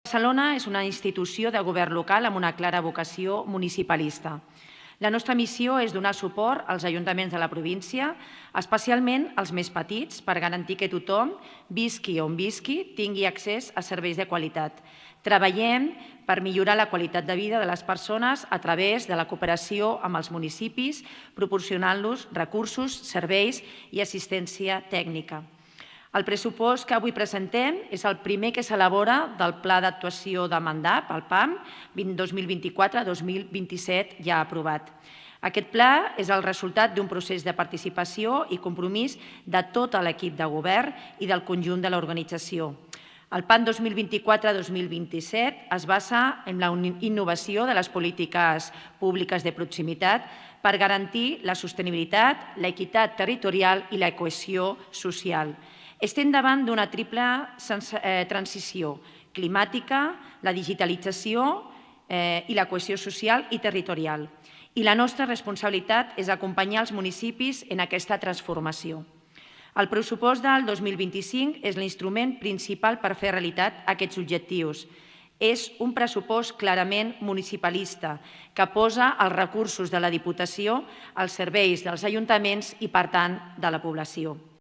Barcelona és una institució de govern local amb una clara vocació municipalista. La nostra missió és donar suport als ajuntaments de la província, especialment als més petits, per garantir que tothom, visqui on visqui, tingui accés a serveis de qualitat. Treballem per millorar la qualitat de vida de les persones a través de la cooperació amb els municipis, proporcionant-los recursos, serveis i assistència tècnica. El pressupost que avui presentem és el primer que s'elabora del Pla d'Actuació de Mandap, el PAM, 2024-2027, ja aprovat. Aquest pla és el resultat d'un procés de participació i compromís de tot l'equip de govern i del conjunt de l'organització. El PAN 2024-2027 es basa en la innovació de les polítiques públiques de proximitat per garantir la sostenibilitat, l'equitat territorial i la cohesió social. Estem davant d'una triple transició climàtica, la digitalització i la cohesió social i territorial. I la nostra responsabilitat és acompanyar els municipis en aquesta transformació. El pressupost del 2025 és l'instrument principal per fer realitat aquests objectius. És un pressupost clarament municipalista que posa els recursos de la Diputació als serveis dels ajuntaments i, per tant, de la població.